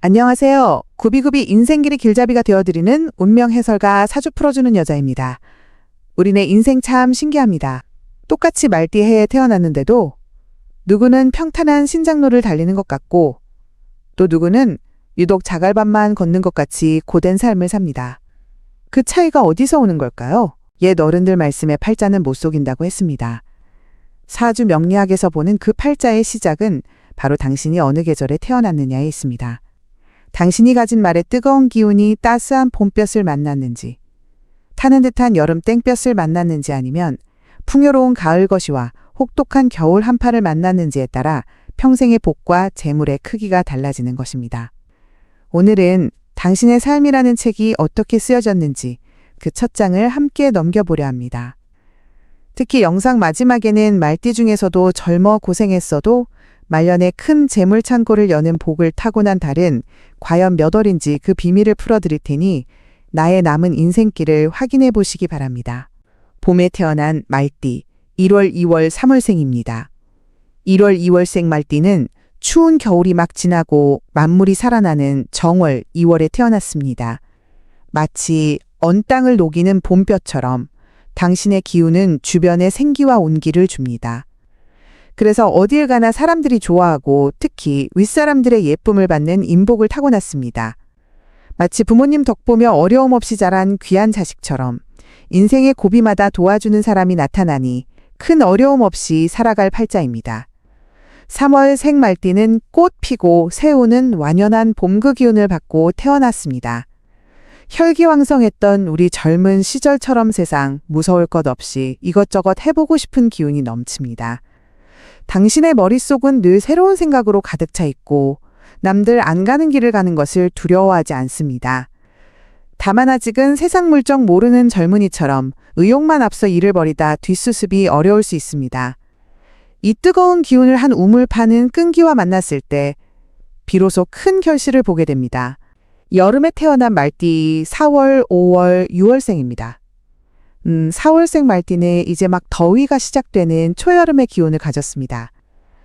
안녕하세요. 구비구비 인생길이 길잡이가 되어드리는 운명 해설가 사주 풀어주는 여자입니다. 우리네 인생 참 신기합니다. 똑같이 말띠해에 태어났는데도 누구는 평탄한 신장로를 달리는 것 같고 또 누구는 유독 자갈밭만 걷는 것 같이 고된 삶을 삽니다. 그 차이가 어디서 오는 걸까요? 옛 어른들 말씀에 팔자는 못 속인다고 했습니다. 사주 명리학에서 보는 그 팔자의 시작은 바로 당신이 어느 계절에 태어났느냐에 있습니다. 당신이 가진 말의 뜨거운 기운이 따스한 봄볕을 만났는지, 타는 듯한 여름 땡볕을 만났는지 아니면 풍요로운 가을 거시와 혹독한 겨울 한파를 만났는지에 따라 평생의 복과 재물의 크기가 달라지는 것입니다. 오늘은 당신의 삶이라는 책이 어떻게 쓰여졌는지 그 첫 장을 함께 넘겨보려 합니다. 특히 영상 마지막에는 말띠 중에서도 젊어 고생했어도 말년에 큰 재물 창고를 여는 복을 타고난 달은 과연 몇 월인지 그 비밀을 풀어드릴 테니 나의 남은 인생길을 확인해 보시기 바랍니다. 봄에 태어난 말띠, 1월, 2월, 3월생입니다. 1월, 2월생 말띠는 추운 겨울이 막 지나고 만물이 살아나는 정월, 2월에 태어났습니다. 마치 언 땅을 녹이는 봄볕처럼 당신의 기운은 주변에 생기와 온기를 줍니다. 그래서 어딜 가나 사람들이 좋아하고 특히 윗사람들의 예쁨을 받는 인복을 타고났습니다. 마치 부모님 덕보며 어려움 없이 자란 귀한 자식처럼 인생의 고비마다 도와주는 사람이 나타나니 큰 어려움 없이 살아갈 팔자입니다. 3월 생말띠는 꽃 피고 새우는 완연한 봄그 기운을 받고 태어났습니다. 혈기왕성했던 우리 젊은 시절처럼 세상 무서울 것 없이 이것저것 해보고 싶은 기운이 넘칩니다. 당신의 머릿속은 늘 새로운 생각으로 가득 차 있고 남들 안 가는 길을 가는 것을 두려워하지 않습니다. 다만 아직은 세상 물정 모르는 젊은이처럼 의욕만 앞서 일을 벌이다 뒷수습이 어려울 수 있습니다. 이 뜨거운 기운을 한 우물 파는 끈기와 만났을 때 비로소 큰 결실을 보게 됩니다. 여름에 태어난 말띠 4월, 5월, 6월생입니다. 4월생 말띠는 이제 막 더위가 시작되는 초여름의 기운을 가졌습니다.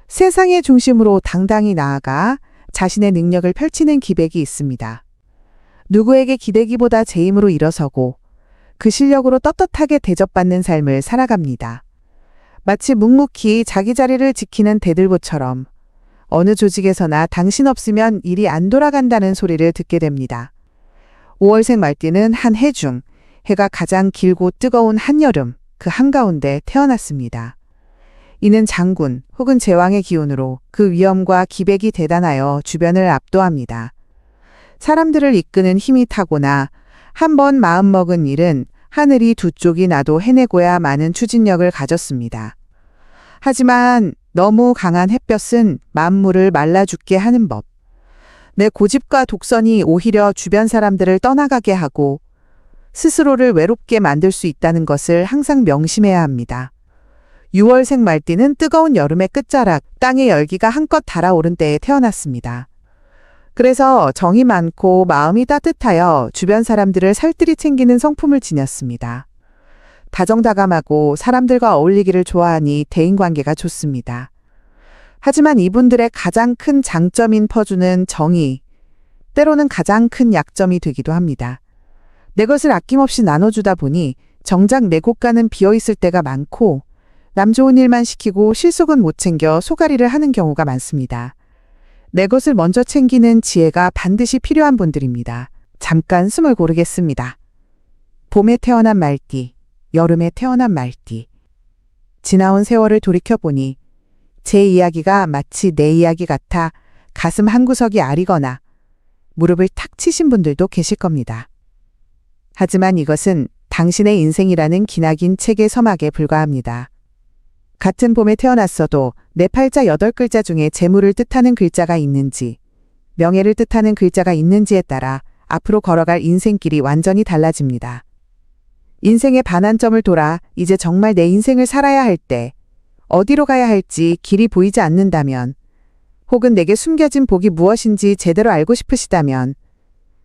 세상의 중심으로 당당히 나아가 자신의 능력을 펼치는 기백이 있습니다. 누구에게 기대기보다 제 힘으로 일어서고 그 실력으로 떳떳하게 대접받는 삶을 살아갑니다. 마치 묵묵히 자기 자리를 지키는 대들보처럼 어느 조직에서나 당신 없으면 일이 안 돌아간다는 소리를 듣게 됩니다. 5월생 말띠는 한 해 중 해가 가장 길고 뜨거운 한여름 그 한가운데 태어났습니다. 이는 장군 혹은 제왕의 기운으로 그 위엄과 기백이 대단하여 주변을 압도합니다. 사람들을 이끄는 힘이 타고나 한번 마음먹은 일은 하늘이 두 쪽이 나도 해내고야 마는 추진력을 가졌습니다. 하지만 너무 강한 햇볕은 만물을 말라 죽게 하는 법. 내 고집과 독선이 오히려 주변 사람들을 떠나가게 하고 스스로를 외롭게 만들 수 있다는 것을 항상 명심해야 합니다. 6월생 말띠는 뜨거운 여름의 끝자락, 땅의 열기가 한껏 달아오른 때에 태어났습니다. 그래서 정이 많고 마음이 따뜻하여 주변 사람들을 살뜰히 챙기는 성품을 지녔습니다. 다정다감하고 사람들과 어울리기를 좋아하니 대인관계가 좋습니다. 하지만 이분들의 가장 큰 장점인 퍼주는 정의, 때로는 가장 큰 약점이 되기도 합니다. 내 것을 아낌없이 나눠주다 보니 정작 내 곳간은 비어있을 때가 많고 남 좋은 일만 시키고 실속은 못 챙겨 소가리를 하는 경우가 많습니다. 내 것을 먼저 챙기는 지혜가 반드시 필요한 분들입니다. 잠깐 숨을 고르겠습니다. 봄에 태어난 말띠, 여름에 태어난 말띠. 지나온 세월을 돌이켜보니 제 이야기가 마치 내 이야기 같아 가슴 한구석이 아리거나 무릎을 탁 치신 분들도 계실 겁니다. 하지만 이것은 당신의 인생이라는 기나긴 책의 서막에 불과합니다. 같은 봄에 태어났어도 내 팔자 8글자 중에 재물을 뜻하는 글자가 있는지, 명예를 뜻하는 글자가 있는지에 따라 앞으로 걸어갈 인생길이 완전히 달라집니다. 인생의 반환점을 돌아 이제 정말 내 인생을 살아야 할 때, 어디로 가야 할지 길이 보이지 않는다면, 혹은 내게 숨겨진 복이 무엇인지 제대로 알고 싶으시다면,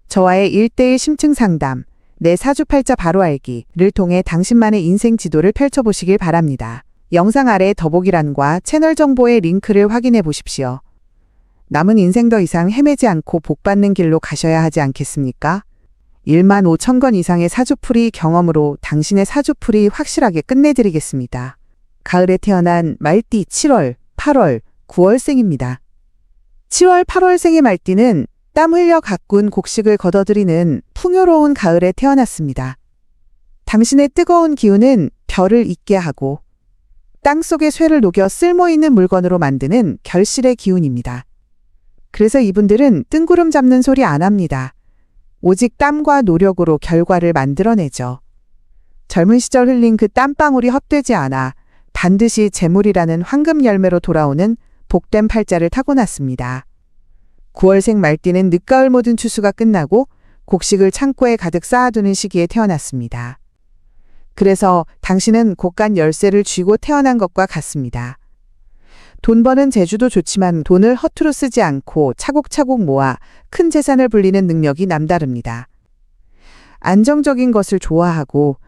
저와의 1:1 심층 상담, 내 사주팔자 바로 알기를 통해 당신만의 인생 지도를 펼쳐보시길 바랍니다. 영상 아래 더보기란과 채널 정보의 링크를 확인해 보십시오. 남은 인생 더 이상 헤매지 않고 복받는 길로 가셔야 하지 않겠습니까? 1만 5천 건 이상의 사주풀이 경험으로 당신의 사주풀이 확실하게 끝내드리겠습니다. 가을에 태어난 말띠 7월, 8월, 9월생입니다. 7월, 8월생의 말띠는 땀 흘려 가꾼 곡식을 거둬들이는 풍요로운 가을에 태어났습니다. 당신의 뜨거운 기운은 별을 잊게 하고 땅속의 쇠를 녹여 쓸모있는 물건으로 만드는 결실의 기운입니다. 그래서 이분들은 뜬구름 잡는 소리 안 합니다. 오직 땀과 노력으로 결과를 만들어내죠. 젊은 시절 흘린 그 땀방울이 헛되지 않아 반드시 재물이라는 황금 열매로 돌아오는 복된 팔자를 타고났습니다. 9월생 말띠는 늦가을 모든 추수가 끝나고 곡식을 창고에 가득 쌓아두는 시기에 태어났습니다. 그래서 당신은 곳간 열쇠를 쥐고 태어난 것과 같습니다. 돈 버는 재주도 좋지만 돈을 허투루 쓰지 않고 차곡차곡 모아 큰 재산을 불리는 능력이 남다릅니다. 안정적인 것을 좋아하고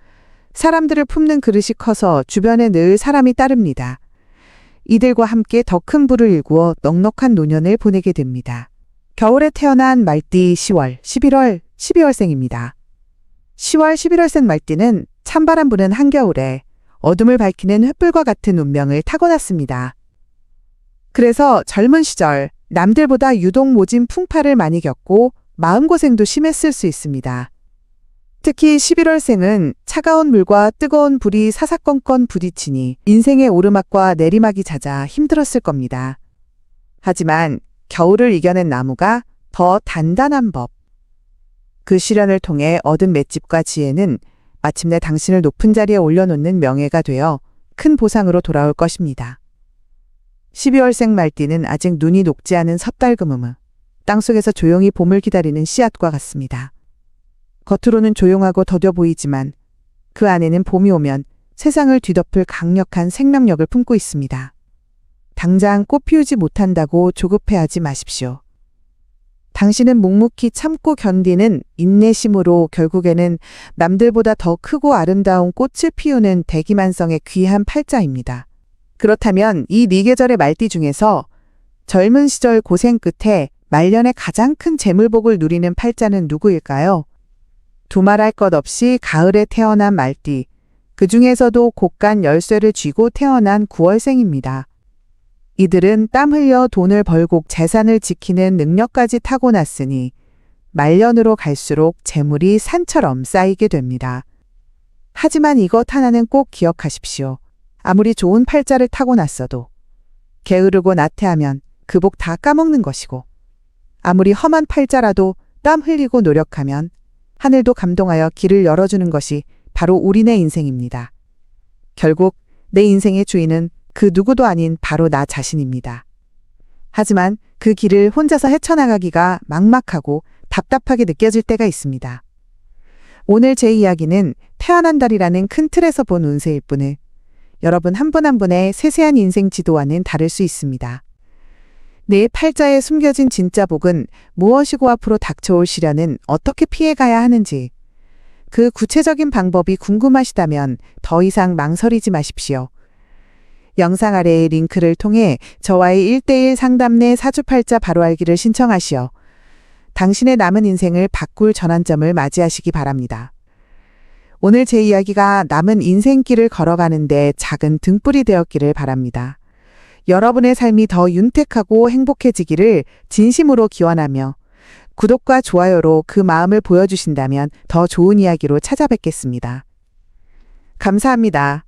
사람들을 품는 그릇이 커서 주변에 늘 사람이 따릅니다. 이들과 함께 더 큰 부를 일구어 넉넉한 노년을 보내게 됩니다. 겨울에 태어난 말띠 10월, 11월, 12월생입니다. 10월, 11월생 말띠는 찬바람 부는 한겨울에 어둠을 밝히는 횃불과 같은 운명을 타고났습니다. 그래서 젊은 시절 남들보다 유독 모진 풍파를 많이 겪고 마음고생도 심했을 수 있습니다. 특히 11월생은 차가운 물과 뜨거운 불이 사사건건 부딪히니 인생의 오르막과 내리막이 잦아 힘들었을 겁니다. 하지만 겨울을 이겨낸 나무가 더 단단한 법. 그 시련을 통해 얻은 맷집과 지혜는 마침내 당신을 높은 자리에 올려놓는 명예가 되어 큰 보상으로 돌아올 것입니다. 12월생 말띠는 아직 눈이 녹지 않은 섣달그무무, 땅속에서 조용히 봄을 기다리는 씨앗과 같습니다. 겉으로는 조용하고 더뎌 보이지만 그 안에는 봄이 오면 세상을 뒤덮을 강력한 생명력을 품고 있습니다. 당장 꽃 피우지 못한다고 조급해하지 마십시오. 당신은 묵묵히 참고 견디는 인내심으로 결국에는 남들보다 더 크고 아름다운 꽃을 피우는 대기만성의 귀한 팔자입니다. 그렇다면 이 네 계절의 말띠 중에서 젊은 시절 고생 끝에 말년에 가장 큰 재물복을 누리는 팔자는 누구일까요? 두말할 것 없이 가을에 태어난 말띠, 그 중에서도 곳간 열쇠를 쥐고 태어난 9월생입니다. 이들은 땀 흘려 돈을 벌고 재산을 지키는 능력까지 타고났으니 말년으로 갈수록 재물이 산처럼 쌓이게 됩니다. 하지만 이것 하나는 꼭 기억하십시오. 아무리 좋은 팔자를 타고났어도 게으르고 나태하면 그 복 다 까먹는 것이고, 아무리 험한 팔자라도 땀 흘리고 노력하면 하늘도 감동하여 길을 열어주는 것이 바로 우리네 인생입니다. 결국 내 인생의 주인은 그 누구도 아닌 바로 나 자신입니다. 하지만 그 길을 혼자서 헤쳐나가기가 막막하고 답답하게 느껴질 때가 있습니다. 오늘 제 이야기는 태어난 달이라는 큰 틀에서 본 운세일 뿐을 여러분 한 분 한 분의 세세한 인생 지도와는 다를 수 있습니다. 내 팔자에 숨겨진 진짜 복은 무엇이고 앞으로 닥쳐올 시련은 어떻게 피해가야 하는지, 그 구체적인 방법이 궁금하시다면 더 이상 망설이지 마십시오. 영상 아래의 링크를 통해 저와의 1:1 상담 내 사주팔자 바로 알기를 신청하시어 당신의 남은 인생을 바꿀 전환점을 맞이하시기 바랍니다. 오늘 제 이야기가 남은 인생길을 걸어가는데 작은 등불이 되었기를 바랍니다. 여러분의 삶이 더 윤택하고 행복해지기를 진심으로 기원하며 구독과 좋아요로 그 마음을 보여주신다면 더 좋은 이야기로 찾아뵙겠습니다. 감사합니다.